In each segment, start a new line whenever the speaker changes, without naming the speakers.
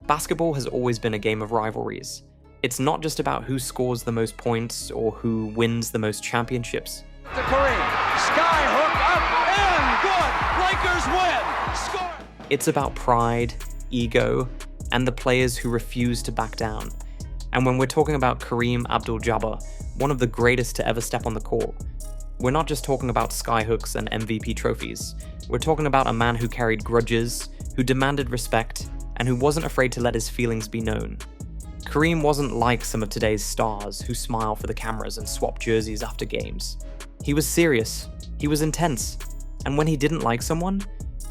Basketball has always been a game of rivalries. It's not just about who scores the most points or who wins the most championships.
To Kareem, skyhook up and good! Lakers win! Score!
It's about pride, ego, and the players who refuse to back down. And when we're talking about Kareem Abdul-Jabbar, one of the greatest to ever step on the court, we're not just talking about skyhooks and MVP trophies. We're talking about a man who carried grudges, who demanded respect, and who wasn't afraid to let his feelings be known. Kareem wasn't like some of today's stars who smile for the cameras and swap jerseys after games. He was serious, he was intense, and when he didn't like someone,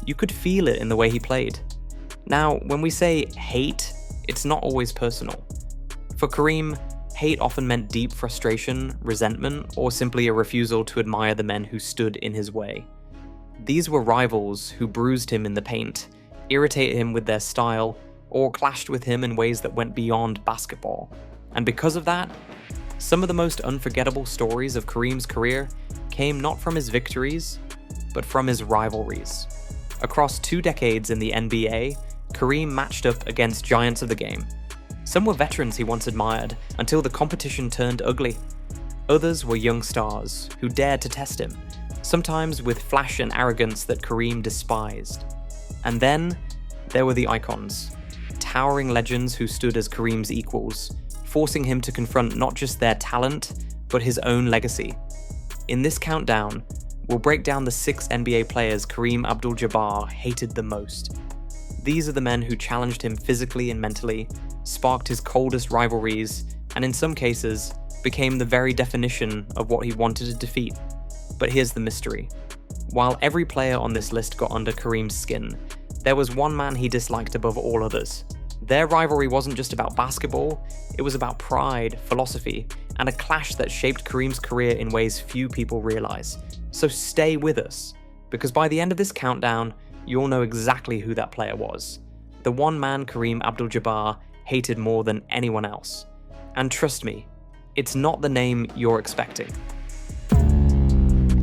you could feel it in the way he played. Now, when we say hate, it's not always personal. For Kareem, hate often meant deep frustration, resentment, or simply a refusal to admire the men who stood in his way. These were rivals who bruised him in the paint, irritated him with their style, or clashed with him in ways that went beyond basketball. And because of that, some of the most unforgettable stories of Kareem's career came not from his victories, but from his rivalries. Across 2 decades in the NBA, Kareem matched up against giants of the game. Some were veterans he once admired until the competition turned ugly. Others were young stars who dared to test him, sometimes with flash and arrogance that Kareem despised. And then there were the icons, towering legends who stood as Kareem's equals, forcing him to confront not just their talent, but his own legacy. In this countdown, we'll break down the 6 NBA players Kareem Abdul-Jabbar hated the most. These are the men who challenged him physically and mentally, sparked his coldest rivalries, and in some cases, became the very definition of what he wanted to defeat. But here's the mystery. While every player on this list got under Kareem's skin, there was one man he disliked above all others. Their rivalry wasn't just about basketball, it was about pride, philosophy, and a clash that shaped Kareem's career in ways few people realize. So stay with us, because by the end of this countdown, you'll know exactly who that player was. The one man Kareem Abdul-Jabbar hated more than anyone else. And trust me, it's not the name you're expecting.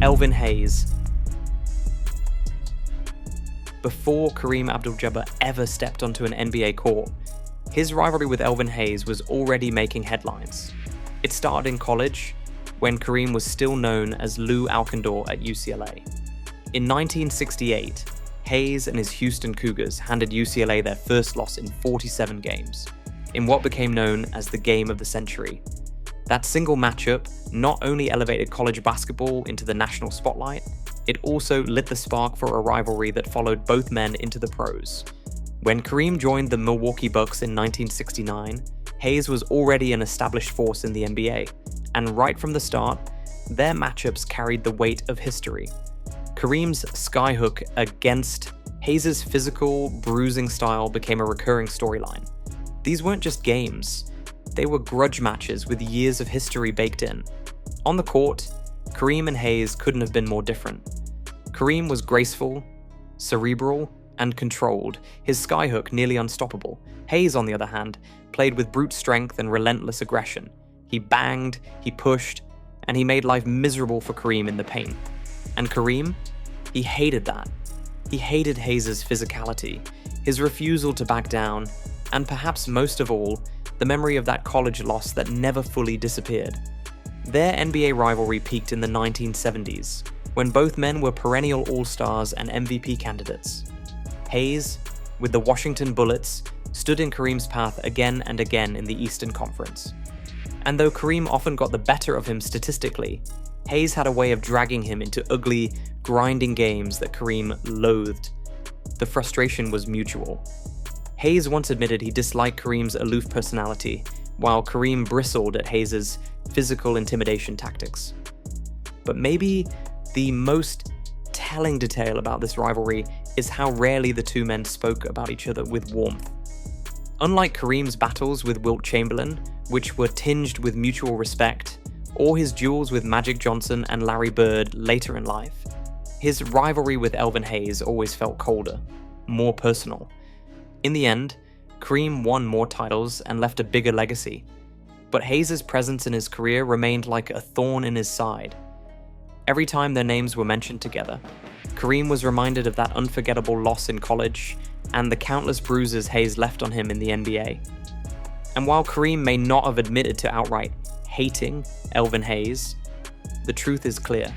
Elvin Hayes. Before Kareem Abdul-Jabbar ever stepped onto an NBA court, his rivalry with Elvin Hayes was already making headlines. It started in college, when Kareem was still known as Lou Alcindor at UCLA. In 1968, Hayes and his Houston Cougars handed UCLA their first loss in 47 games, in what became known as the Game of the Century. That single matchup not only elevated college basketball into the national spotlight, it also lit the spark for a rivalry that followed both men into the pros. When Kareem joined the Milwaukee Bucks in 1969, Hayes was already an established force in the NBA, and right from the start, their matchups carried the weight of history. Kareem's skyhook against Hayes' physical, bruising style became a recurring storyline. These weren't just games, they were grudge matches with years of history baked in. On the court, Kareem and Hayes couldn't have been more different. Kareem was graceful, cerebral, and controlled, his skyhook nearly unstoppable. Hayes, on the other hand, played with brute strength and relentless aggression. He banged, he pushed, and he made life miserable for Kareem in the paint. And Kareem? He hated that. He hated Hayes' physicality, his refusal to back down, and perhaps most of all, the memory of that college loss that never fully disappeared. Their NBA rivalry peaked in the 1970s, when both men were perennial All-Stars and MVP candidates. Hayes, with the Washington Bullets, stood in Kareem's path again and again in the Eastern Conference. And though Kareem often got the better of him statistically, Hayes had a way of dragging him into ugly, grinding games that Kareem loathed. The frustration was mutual. Hayes once admitted he disliked Kareem's aloof personality, while Kareem bristled at Hayes' physical intimidation tactics. But maybe the most telling detail about this rivalry is how rarely the two men spoke about each other with warmth. Unlike Kareem's battles with Wilt Chamberlain, which were tinged with mutual respect, or his duels with Magic Johnson and Larry Bird later in life, his rivalry with Elvin Hayes always felt colder, more personal. In the end, Kareem won more titles and left a bigger legacy, but Hayes' presence in his career remained like a thorn in his side. Every time their names were mentioned together, Kareem was reminded of that unforgettable loss in college and the countless bruises Hayes left on him in the NBA. And while Kareem may not have admitted to outright hating Elvin Hayes, the truth is clear.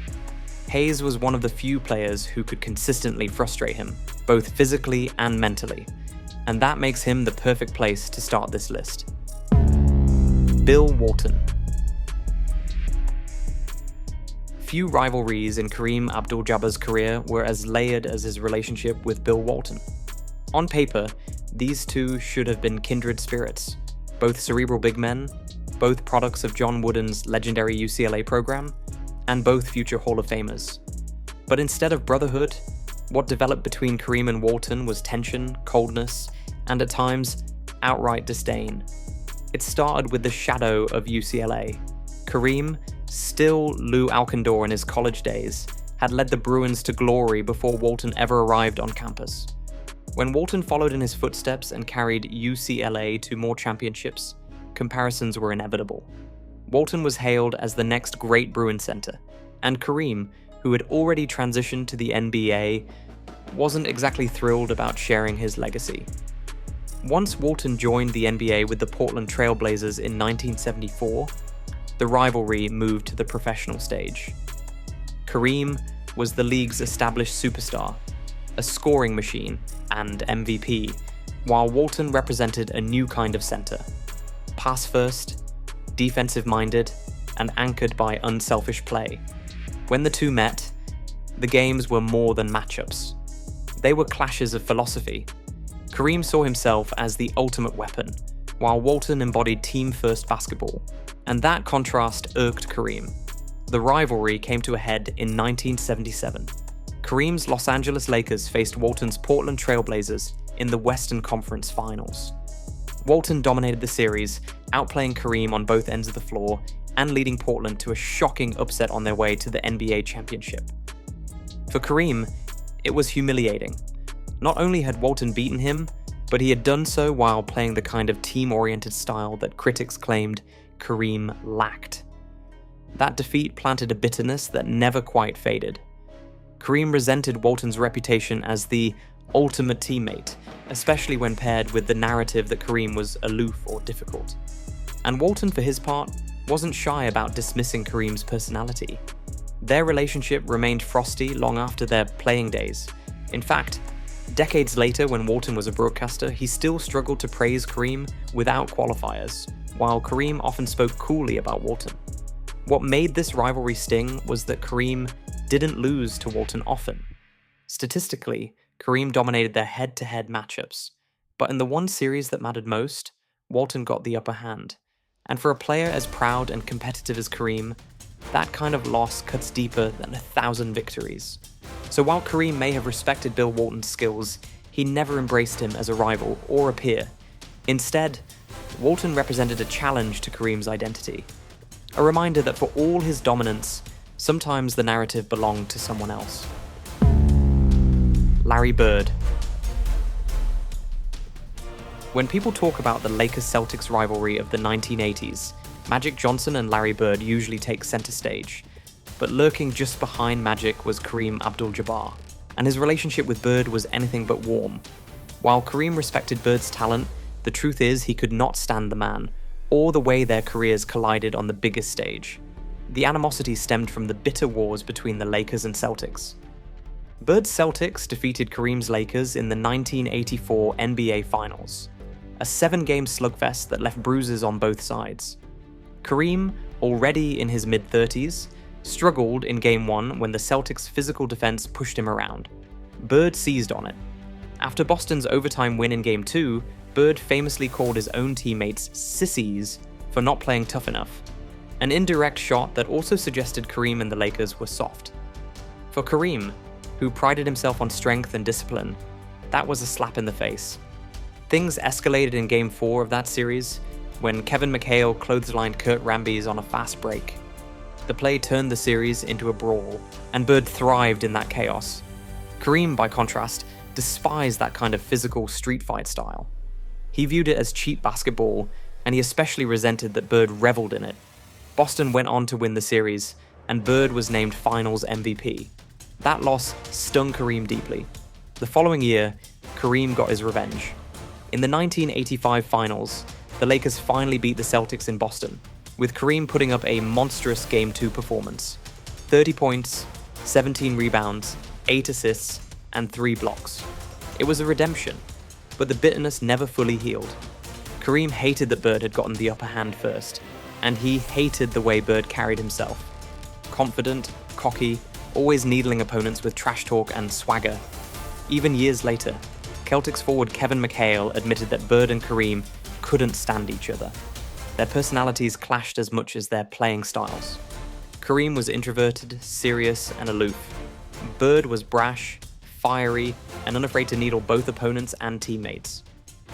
Hayes was one of the few players who could consistently frustrate him, both physically and mentally, and that makes him the perfect place to start this list. Bill Walton. Few rivalries in Kareem Abdul-Jabbar's career were as layered as his relationship with Bill Walton. On paper, these two should have been kindred spirits, both cerebral big men, both products of John Wooden's legendary UCLA program, and both future Hall of Famers. But instead of brotherhood, what developed between Kareem and Walton was tension, coldness, and at times, outright disdain. It started with the shadow of UCLA. Kareem, still Lou Alcindor in his college days, had led the Bruins to glory before Walton ever arrived on campus. When Walton followed in his footsteps and carried UCLA to more championships, comparisons were inevitable. Walton was hailed as the next great Bruin center, and Kareem, who had already transitioned to the NBA, wasn't exactly thrilled about sharing his legacy. Once Walton joined the NBA with the Portland Trail Blazers in 1974, the rivalry moved to the professional stage. Kareem was the league's established superstar, a scoring machine, and MVP, while Walton represented a new kind of center. Pass first, defensive-minded, and anchored by unselfish play. When the two met, the games were more than matchups. They were clashes of philosophy. Kareem saw himself as the ultimate weapon, while Walton embodied team-first basketball, and that contrast irked Kareem. The rivalry came to a head in 1977. Kareem's Los Angeles Lakers faced Walton's Portland Trail Blazers in the Western Conference Finals. Walton dominated the series, outplaying Kareem on both ends of the floor and leading Portland to a shocking upset on their way to the NBA championship. For Kareem, it was humiliating. Not only had Walton beaten him, but he had done so while playing the kind of team-oriented style that critics claimed Kareem lacked. That defeat planted a bitterness that never quite faded. Kareem resented Walton's reputation as the ultimate teammate, especially when paired with the narrative that Kareem was aloof or difficult. And Walton, for his part, wasn't shy about dismissing Kareem's personality. Their relationship remained frosty long after their playing days. In fact, decades later, when Walton was a broadcaster, he still struggled to praise Kareem without qualifiers, while Kareem often spoke coolly about Walton. What made this rivalry sting was that Kareem didn't lose to Walton often. Statistically, Kareem dominated their head-to-head matchups, but in the one series that mattered most, Walton got the upper hand. And for a player as proud and competitive as Kareem, that kind of loss cuts deeper than 1,000 victories. So while Kareem may have respected Bill Walton's skills, he never embraced him as a rival or a peer. Instead, Walton represented a challenge to Kareem's identity. A reminder that for all his dominance, sometimes the narrative belonged to someone else. Larry Bird. When people talk about the Lakers-Celtics rivalry of the 1980s, Magic Johnson and Larry Bird usually take center stage, but lurking just behind Magic was Kareem Abdul-Jabbar, and his relationship with Bird was anything but warm. While Kareem respected Bird's talent, the truth is he could not stand the man, or the way their careers collided on the biggest stage. The animosity stemmed from the bitter wars between the Lakers and Celtics. Bird's Celtics defeated Kareem's Lakers in the 1984 NBA Finals, a 7-game slugfest that left bruises on both sides. Kareem, already in his mid-30s, struggled in Game 1 when the Celtics' physical defense pushed him around. Bird seized on it. After Boston's overtime win in Game 2, Bird famously called his own teammates sissies for not playing tough enough, an indirect shot that also suggested Kareem and the Lakers were soft. For Kareem, who prided himself on strength and discipline, that was a slap in the face. Things escalated in Game 4 of that series when Kevin McHale clotheslined Kurt Rambis on a fast break. The play turned the series into a brawl, and Bird thrived in that chaos. Kareem, by contrast, despised that kind of physical street fight style. He viewed it as cheap basketball, and he especially resented that Bird reveled in it. Boston went on to win the series, and Bird was named Finals MVP. That loss stung Kareem deeply. The following year, Kareem got his revenge. In the 1985 finals, the Lakers finally beat the Celtics in Boston, with Kareem putting up a monstrous Game 2 performance. 30 points, 17 rebounds, 8 assists, and 3 blocks. It was a redemption, but the bitterness never fully healed. Kareem hated that Bird had gotten the upper hand first, and he hated the way Bird carried himself. Confident, cocky, always needling opponents with trash talk and swagger. Even years later, Celtics forward Kevin McHale admitted that Bird and Kareem couldn't stand each other. Their personalities clashed as much as their playing styles. Kareem was introverted, serious, and aloof. Bird was brash, fiery, and unafraid to needle both opponents and teammates.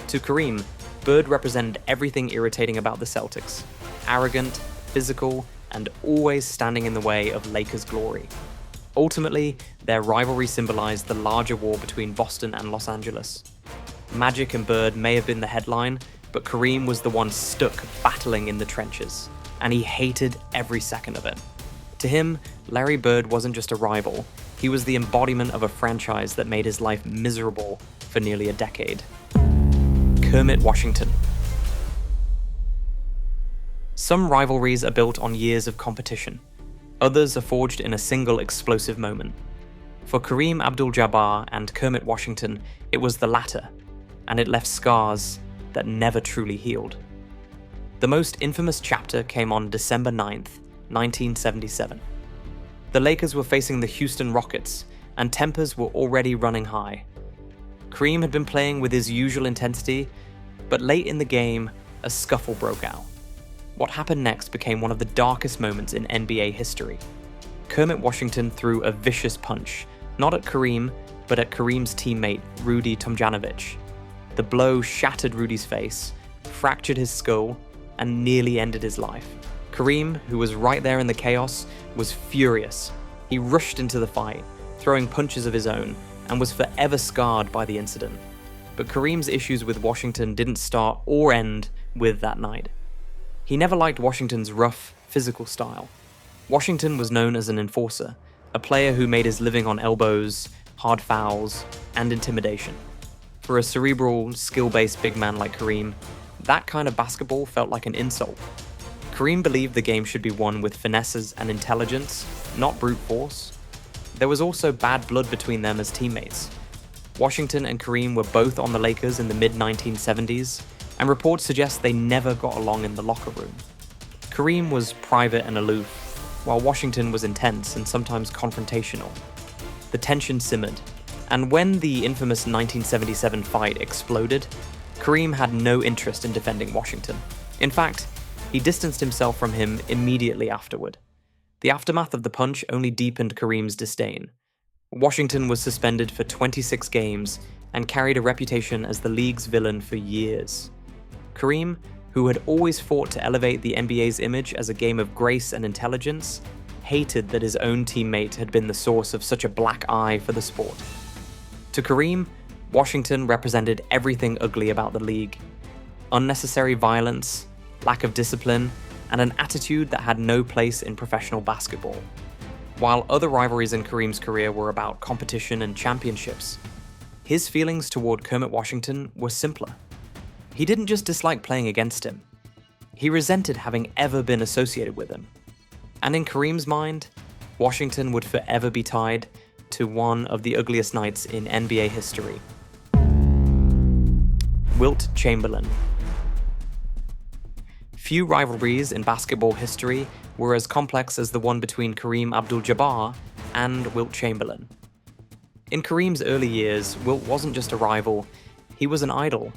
To Kareem, Bird represented everything irritating about the Celtics: arrogant, physical, and always standing in the way of Lakers' glory. Ultimately, their rivalry symbolized the larger war between Boston and Los Angeles. Magic and Bird may have been the headline, but Kareem was the one stuck battling in the trenches, and he hated every second of it. To him, Larry Bird wasn't just a rival, he was the embodiment of a franchise that made his life miserable for nearly a decade. Kermit Washington. Some rivalries are built on years of competition. Others are forged in a single explosive moment. For Kareem Abdul-Jabbar and Kermit Washington, it was the latter, and it left scars that never truly healed. The most infamous chapter came on December 9th, 1977. The Lakers were facing the Houston Rockets, and tempers were already running high. Kareem had been playing with his usual intensity, but late in the game, a scuffle broke out. What happened next became one of the darkest moments in NBA history. Kermit Washington threw a vicious punch, not at Kareem, but at Kareem's teammate, Rudy Tomjanovich. The blow shattered Rudy's face, fractured his skull, and nearly ended his life. Kareem, who was right there in the chaos, was furious. He rushed into the fight, throwing punches of his own, and was forever scarred by the incident. But Kareem's issues with Washington didn't start or end with that night. He never liked Washington's rough, physical style. Washington was known as an enforcer, a player who made his living on elbows, hard fouls, and intimidation. For a cerebral, skill-based big man like Kareem, that kind of basketball felt like an insult. Kareem believed the game should be won with finesses and intelligence, not brute force. There was also bad blood between them as teammates. Washington and Kareem were both on the Lakers in the mid-1970s, and reports suggest they never got along in the locker room. Kareem was private and aloof, while Washington was intense and sometimes confrontational. The tension simmered, and when the infamous 1977 fight exploded, Kareem had no interest in defending Washington. In fact, he distanced himself from him immediately afterward. The aftermath of the punch only deepened Kareem's disdain. Washington was suspended for 26 games and carried a reputation as the league's villain for years. Kareem, who had always fought to elevate the NBA's image as a game of grace and intelligence, hated that his own teammate had been the source of such a black eye for the sport. To Kareem, Washington represented everything ugly about the league: unnecessary violence, lack of discipline, and an attitude that had no place in professional basketball. While other rivalries in Kareem's career were about competition and championships, his feelings toward Kermit Washington were simpler. He didn't just dislike playing against him, he resented having ever been associated with him. And in Kareem's mind, Washington would forever be tied to one of the ugliest nights in NBA history. Wilt Chamberlain. Few rivalries in basketball history were as complex as the one between Kareem Abdul-Jabbar and Wilt Chamberlain. In Kareem's early years, Wilt wasn't just a rival, he was an idol.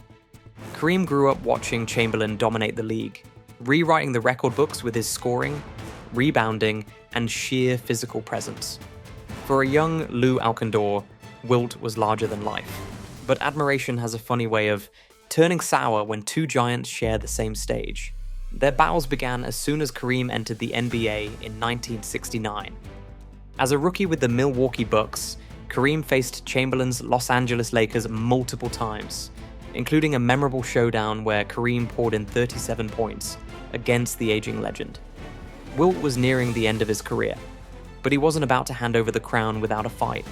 Kareem grew up watching Chamberlain dominate the league, rewriting the record books with his scoring, rebounding, and sheer physical presence. For a young Lou Alcindor, Wilt was larger than life. But admiration has a funny way of turning sour when two giants share the same stage. Their battles began as soon as Kareem entered the NBA in 1969. As a rookie with the Milwaukee Bucks, Kareem faced Chamberlain's Los Angeles Lakers multiple times, including a memorable showdown where Kareem poured in 37 points against the aging legend. Wilt was nearing the end of his career, but he wasn't about to hand over the crown without a fight.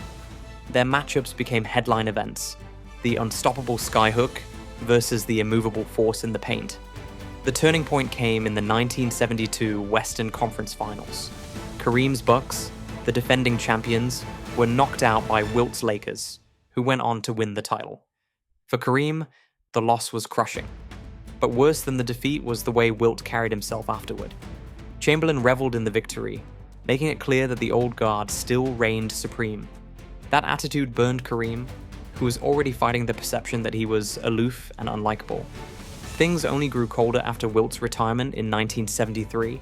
Their matchups became headline events, the unstoppable skyhook versus the immovable force in the paint. The turning point came in the 1972 Western Conference Finals. Kareem's Bucks, the defending champions, were knocked out by Wilt's Lakers, who went on to win the title. For Kareem, the loss was crushing. But worse than the defeat was the way Wilt carried himself afterward. Chamberlain reveled in the victory, making it clear that the old guard still reigned supreme. That attitude burned Kareem, who was already fighting the perception that he was aloof and unlikable. Things only grew colder after Wilt's retirement in 1973.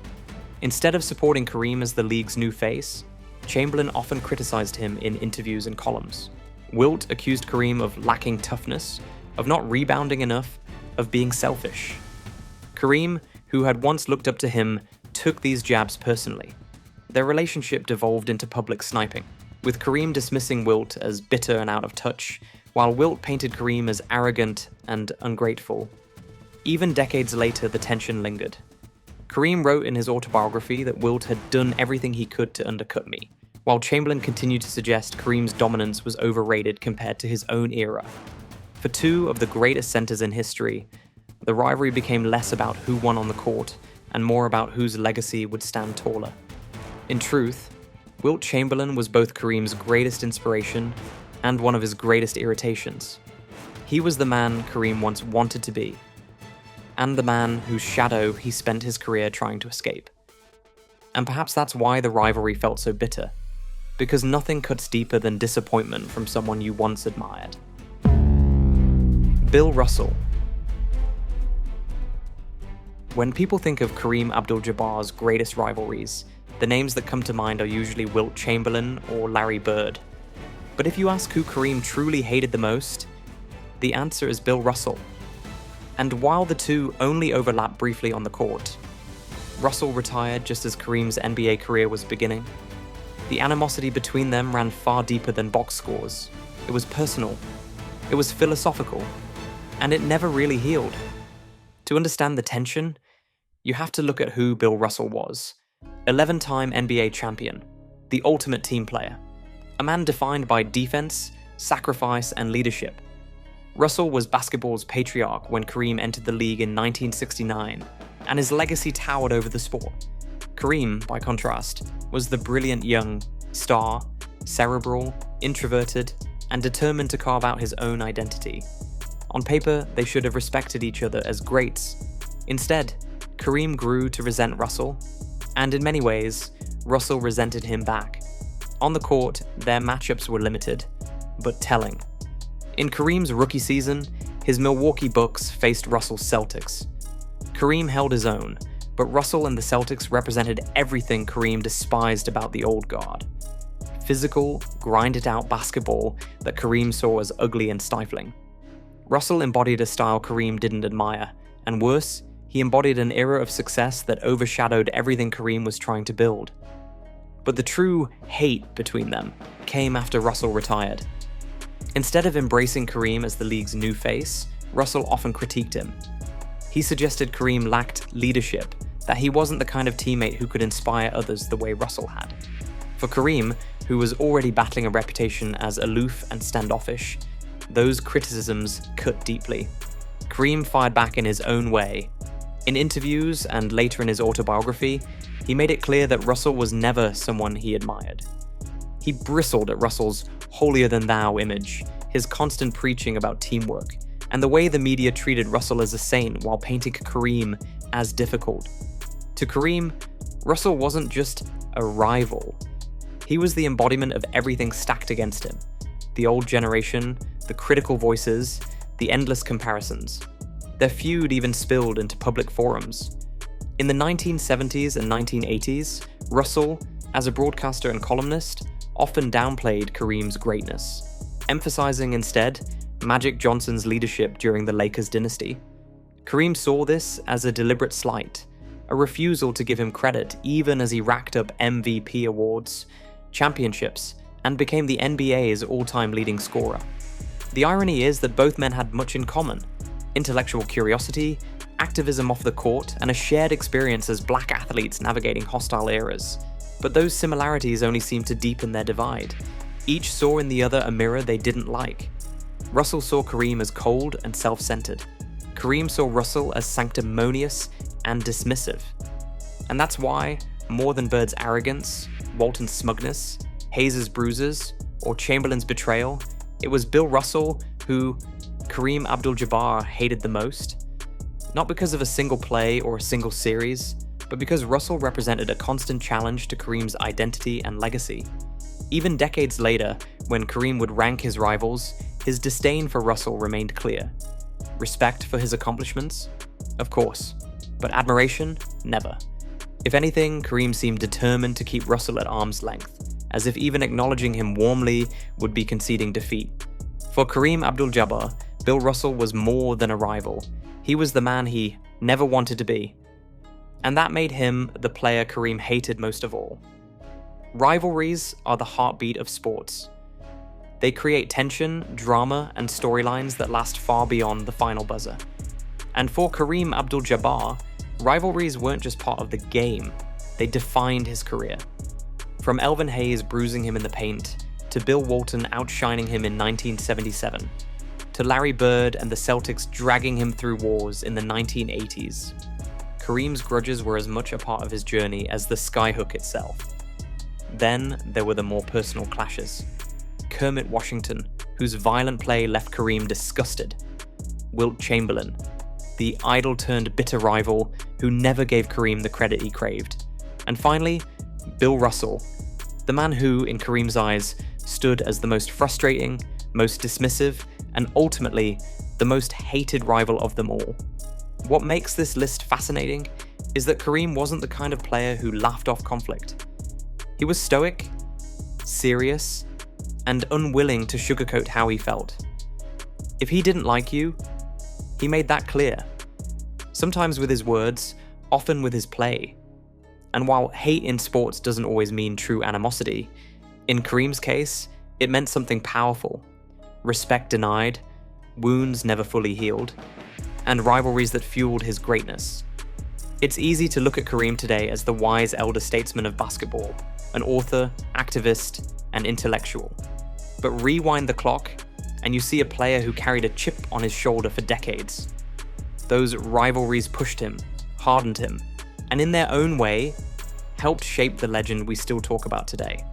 Instead of supporting Kareem as the league's new face, Chamberlain often criticized him in interviews and columns. Wilt accused Kareem of lacking toughness, of not rebounding enough, of being selfish. Kareem, who had once looked up to him, took these jabs personally. Their relationship devolved into public sniping, with Kareem dismissing Wilt as bitter and out of touch, while Wilt painted Kareem as arrogant and ungrateful. Even decades later, the tension lingered. Kareem wrote in his autobiography that Wilt had done everything he could to undercut me, while Chamberlain continued to suggest Kareem's dominance was overrated compared to his own era. For two of the greatest centers in history, the rivalry became less about who won on the court and more about whose legacy would stand taller. In truth, Wilt Chamberlain was both Kareem's greatest inspiration and one of his greatest irritations. He was the man Kareem once wanted to be, and the man whose shadow he spent his career trying to escape. And perhaps that's why the rivalry felt so bitter, because nothing cuts deeper than disappointment from someone you once admired. Bill Russell. When people think of Kareem Abdul-Jabbar's greatest rivalries, the names that come to mind are usually Wilt Chamberlain or Larry Bird. But if you ask who Kareem truly hated the most, the answer is Bill Russell. And while the two only overlap briefly on the court, Russell retired just as Kareem's NBA career was beginning. The animosity between them ran far deeper than box scores. It was personal, it was philosophical, and it never really healed. To understand the tension, you have to look at who Bill Russell was. 11-time NBA champion, the ultimate team player, a man defined by defense, sacrifice, and leadership. Russell was basketball's patriarch when Kareem entered the league in 1969, and his legacy towered over the sport. Kareem, by contrast, was the brilliant young star, cerebral, introverted, and determined to carve out his own identity. On paper, they should have respected each other as greats. Instead, Kareem grew to resent Russell, and in many ways, Russell resented him back. On the court, their matchups were limited, but telling. In Kareem's rookie season, his Milwaukee Bucks faced Russell's Celtics. Kareem held his own, but Russell and the Celtics represented everything Kareem despised about the old guard. Physical, grinded-out basketball that Kareem saw as ugly and stifling. Russell embodied a style Kareem didn't admire, and worse, he embodied an era of success that overshadowed everything Kareem was trying to build. But the true hate between them came after Russell retired. Instead of embracing Kareem as the league's new face, Russell often critiqued him. He suggested Kareem lacked leadership, that he wasn't the kind of teammate who could inspire others the way Russell had. For Kareem, who was already battling a reputation as aloof and standoffish, those criticisms cut deeply. Kareem fired back in his own way. In interviews and later in his autobiography, he made it clear that Russell was never someone he admired. He bristled at Russell's holier-than-thou image, his constant preaching about teamwork, and the way the media treated Russell as a saint while painting Kareem as difficult. To Kareem, Russell wasn't just a rival. He was the embodiment of everything stacked against him. The old generation, the critical voices, the endless comparisons. Their feud even spilled into public forums. In the 1970s and 1980s, Russell, as a broadcaster and columnist, often downplayed Kareem's greatness, emphasizing instead Magic Johnson's leadership during the Lakers dynasty. Kareem saw this as a deliberate slight, a refusal to give him credit even as he racked up MVP awards, championships, and became the NBA's all-time leading scorer. The irony is that both men had much in common: intellectual curiosity, activism off the court, and a shared experience as black athletes navigating hostile eras. But those similarities only seemed to deepen their divide. Each saw in the other a mirror they didn't like. Russell saw Kareem as cold and self-centered. Kareem saw Russell as sanctimonious and dismissive. And that's why, more than Bird's arrogance, Walton's smugness, Hayes' bruises, or Chamberlain's betrayal, it was Bill Russell who Kareem Abdul-Jabbar hated the most. Not because of a single play or a single series, but because Russell represented a constant challenge to Kareem's identity and legacy. Even decades later, when Kareem would rank his rivals, his disdain for Russell remained clear. Respect for his accomplishments? Of course. But admiration? Never. If anything, Kareem seemed determined to keep Russell at arm's length, as if even acknowledging him warmly would be conceding defeat. For Kareem Abdul-Jabbar, Bill Russell was more than a rival. He was the man he never wanted to be. And that made him the player Kareem hated most of all. Rivalries are the heartbeat of sports. They create tension, drama, and storylines that last far beyond the final buzzer. And for Kareem Abdul-Jabbar, rivalries weren't just part of the game, they defined his career. From Elvin Hayes bruising him in the paint, to Bill Walton outshining him in 1977, to Larry Bird and the Celtics dragging him through wars in the 1980s. Kareem's grudges were as much a part of his journey as the skyhook itself. Then there were the more personal clashes. Kermit Washington, whose violent play left Kareem disgusted. Wilt Chamberlain, the idol-turned-bitter rival who never gave Kareem the credit he craved. And finally, Bill Russell, the man who, in Kareem's eyes, stood as the most frustrating, most dismissive, and ultimately, the most hated rival of them all. What makes this list fascinating is that Kareem wasn't the kind of player who laughed off conflict. He was stoic, serious, and unwilling to sugarcoat how he felt. If he didn't like you, he made that clear. Sometimes with his words, often with his play. And while hate in sports doesn't always mean true animosity, in Kareem's case, it meant something powerful. Respect denied, wounds never fully healed, and rivalries that fueled his greatness. It's easy to look at Kareem today as the wise elder statesman of basketball, an author, activist, and intellectual. But rewind the clock, and you see a player who carried a chip on his shoulder for decades. Those rivalries pushed him, hardened him, and in their own way, helped shape the legend we still talk about today.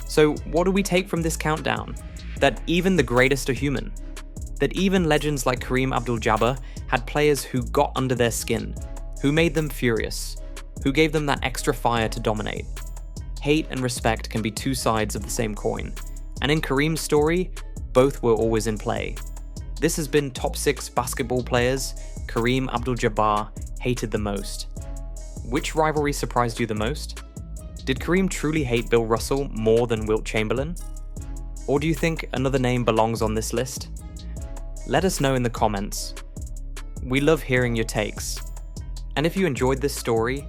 So what do we take from this countdown? That even the greatest are human. That even legends like Kareem Abdul-Jabbar had players who got under their skin, who made them furious, who gave them that extra fire to dominate. Hate and respect can be two sides of the same coin, and in Kareem's story, both were always in play. This has been Top 6 Basketball Players Kareem Abdul-Jabbar hated the most. Which rivalry surprised you the most? Did Kareem truly hate Bill Russell more than Wilt Chamberlain? Or do you think another name belongs on this list? Let us know in the comments. We love hearing your takes. And if you enjoyed this story,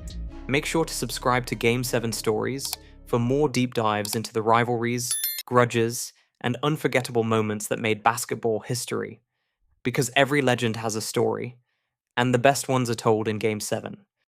make sure to subscribe to Game 7 Stories for more deep dives into the rivalries, grudges, and unforgettable moments that made basketball history. Because every legend has a story, and the best ones are told in Game 7.